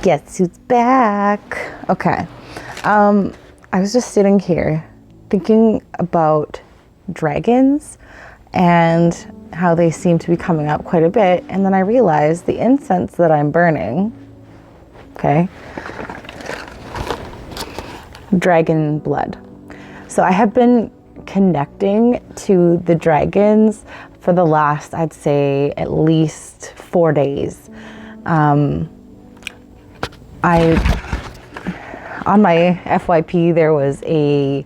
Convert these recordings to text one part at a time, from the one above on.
Guess who's back? Okay. I was just sitting here thinking about dragons and how they seem to be coming up quite a bit. And then I realized the incense that I'm burning, okay, dragon blood. So I have been connecting to the dragons for the last, I'd say, at least 4 days. On my FYP, there was a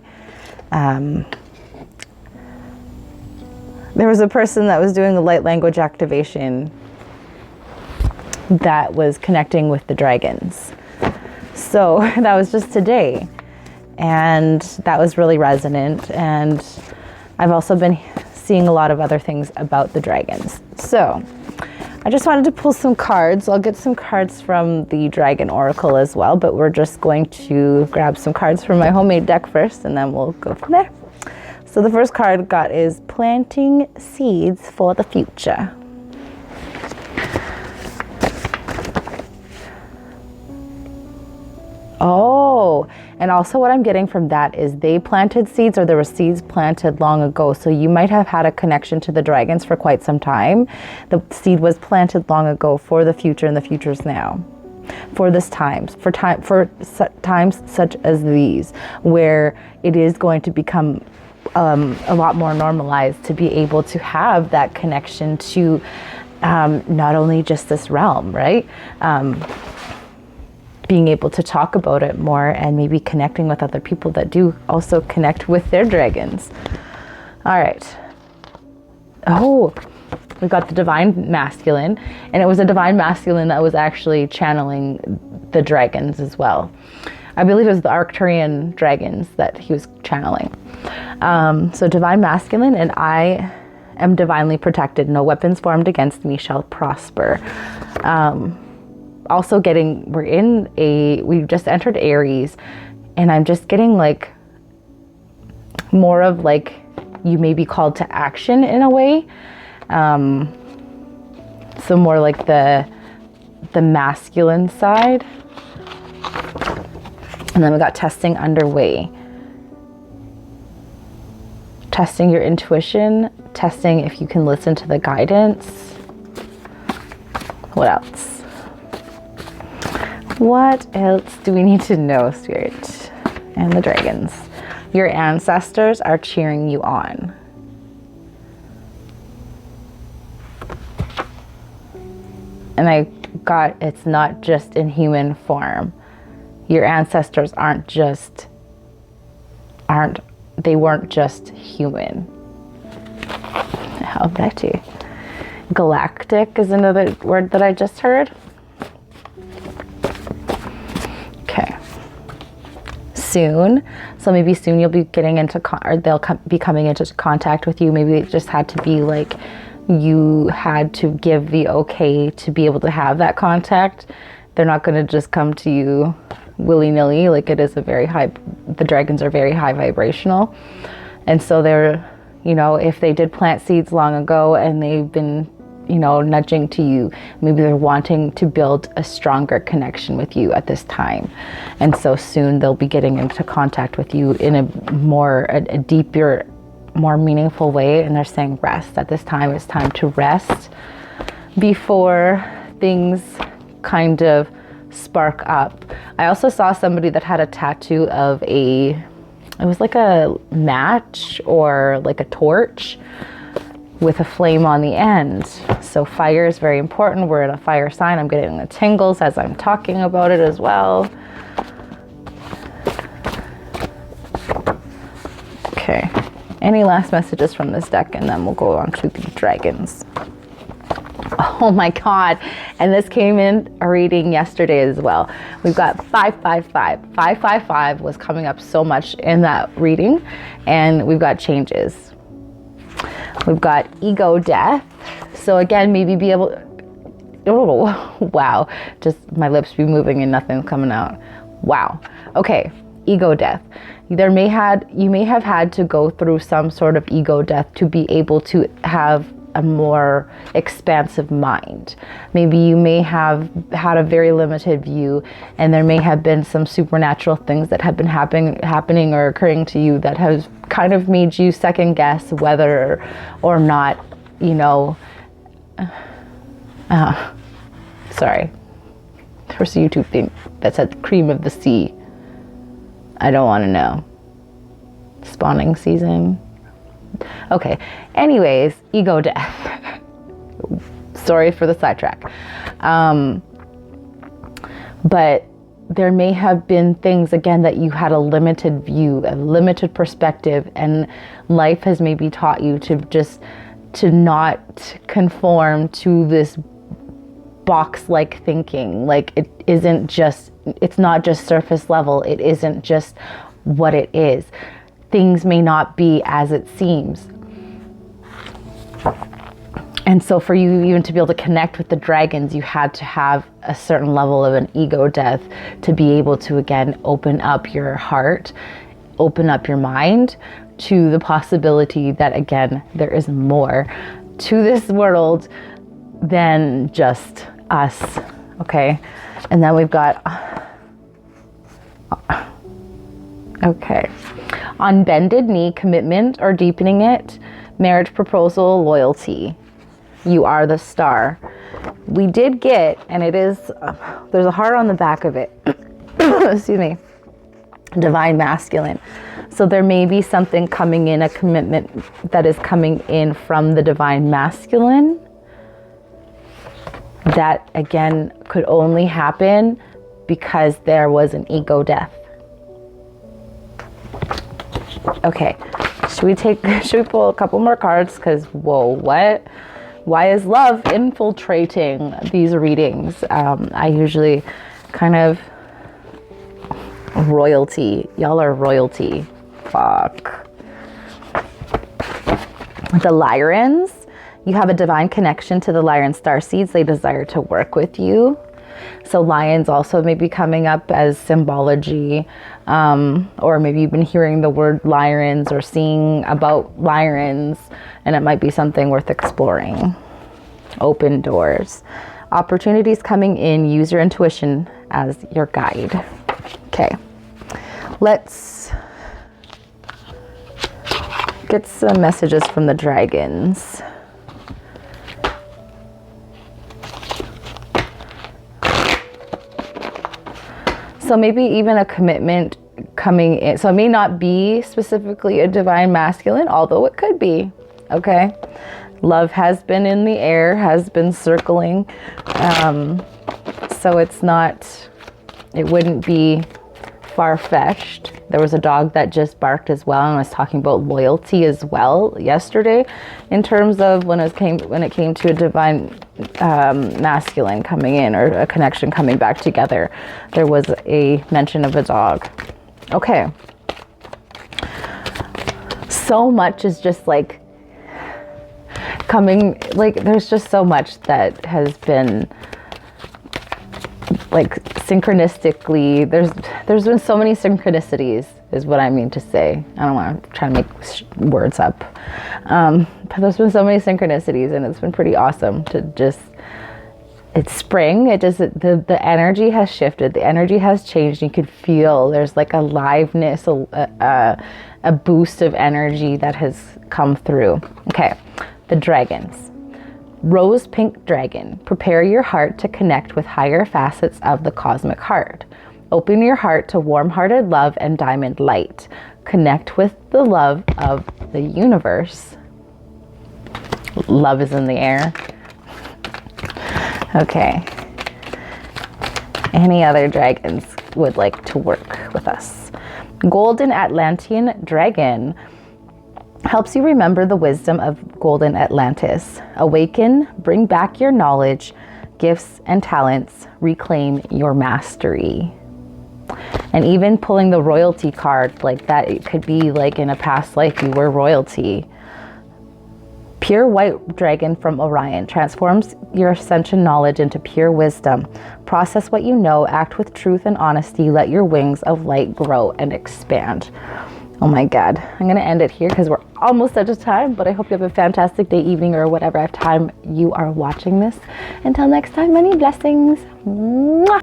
person that was doing the light language activation that was connecting with the dragons. So that was just today, and that was really resonant. And I've also been seeing a lot of other things about the dragons. So I just wanted to pull some cards. I'll get some cards from the Dragon Oracle as well, but we're just going to grab some cards from my homemade deck first, and then we'll go from there. So the first card I got is Planting Seeds for the Future. Oh, and also what I'm getting from that is they planted seeds, or there were seeds planted long ago. So you might have had a connection to the dragons for quite some time. The seed was planted long ago for the future, and the future's now. For this times, for times such as these, where it is going to become a lot more normalized to be able to have that connection to not only just this realm, right? Being able to talk about it more, and maybe connecting with other people that do also connect with their dragons. All right. Oh, we got the Divine Masculine, and it was a Divine Masculine that was actually channeling the dragons as well. I believe it was the Arcturian dragons that he was channeling. So Divine Masculine, and I am divinely protected. No weapons formed against me shall prosper. Also we just entered Aries, and I'm just getting like more of like, you may be called to action in a way. So more like the masculine side. And then we got testing underway. Testing your intuition, testing if you can listen to the guidance. What else? What else do we need to know, Spirit and the dragons? Your ancestors are cheering you on. And I got, it's not just in human form. Your ancestors they weren't just human. How about you? Galactic is another word that I just heard. Okay. Soon. So maybe soon you'll be getting into, or they'll be coming into contact with you. Maybe it just had to be like, you had to give the okay to be able to have that contact. They're not going to just come to you willy-nilly. Like, it is the dragons are very high vibrational. And so they're, if they did plant seeds long ago and they've been, nudging to you, maybe they're wanting to build a stronger connection with you at this time. And so soon they'll be getting into contact with you in a deeper, more meaningful way. And they're saying rest. At this time, it's time to rest before things kind of spark up. I also saw somebody that had a tattoo of it was like a match or like a torch with a flame on the end. So fire is very important. We're in a fire sign. I'm getting the tingles as I'm talking about it as well. Okay. Any last messages from this deck, and then we'll go on to the dragons. Oh my God. And this came in a reading yesterday as well. We've got 555. 555 was coming up so much in that reading, and we've got changes. We've got ego death. So again, maybe be able, oh, wow. Just my lips be moving and nothing's coming out. Wow. Okay. Ego death. You may have had to go through some sort of ego death to be able to have a more expansive mind. Maybe you may have had a very limited view, and there may have been some supernatural things that have been happening or occurring to you that has kind of made you second guess whether or not, you know, sorry, there was a YouTube thing that said cream of the sea. I don't want to know. Spawning season. Okay, anyways, ego death. Sorry for the sidetrack. But there may have been things, again, that you had a limited view, a limited perspective, and life has maybe taught you to not conform to this box-like thinking. Like it's not just surface level. It isn't just what it is. Things may not be as it seems. And so for you even to be able to connect with the dragons, you had to have a certain level of an ego death to be able to, again, open up your heart, open up your mind to the possibility that, again, there is more to this world than just us. Okay. And then we've got, okay. On bended knee, commitment or deepening it, marriage proposal, loyalty. You are the star. We did get, and it is, there's a heart on the back of it. Excuse me. Divine masculine. So there may be something coming in, a commitment that is coming in from the divine masculine. That, again, could only happen because there was an ego death. Okay, should we pull a couple more cards? Because, whoa, what? Why is love infiltrating these readings? I usually kind of, royalty. Y'all are royalty. Fuck. The Lyrans. You have a divine connection to the Lyran starseeds. They desire to work with you. So lions also may be coming up as symbology, or maybe you've been hearing the word Lyrans or seeing about Lyrans, and it might be something worth exploring. Open doors. Opportunities coming in. Use your intuition as your guide. Okay, let's get some messages from the dragons. So maybe even a commitment coming in. So it may not be specifically a divine masculine, although it could be, okay? Love has been in the air, has been circling. So it wouldn't be far-fetched. There was a dog that just barked as well, and I was talking about loyalty as well yesterday in terms of when it came to a divine masculine coming in, or a connection coming back together. There was a mention of a dog. Okay. So much is just like coming, like there's just so much that has been like synchronistically, there's been so many synchronicities is what I mean to say. I don't want to try to make words up. But there's been so many synchronicities, and it's been pretty awesome to just, it's spring. The energy has shifted. The energy has changed. You could feel there's like a liveness, a boost of energy that has come through. Okay, the dragons. Rose pink dragon, prepare your heart to connect with higher facets of the cosmic heart. Open your heart to warm-hearted love and diamond light. Connect with the love of the universe. Love is in the air. Okay. Any other dragons would like to work with us? Golden Atlantean dragon helps you remember the wisdom of Golden Atlantis. Awaken, bring back your knowledge, gifts, and talents. Reclaim your mastery. And even pulling the royalty card like that, it could be like in a past life you were royalty. Pure white dragon from Orion transforms your ascension knowledge into pure wisdom. Process what you know, act with truth and honesty, let your wings of light grow and expand. Oh my God. I'm going to end it here because we're almost out of time, but I hope you have a fantastic day, evening, or whatever time you are watching this. Until next time, many blessings. Mwah!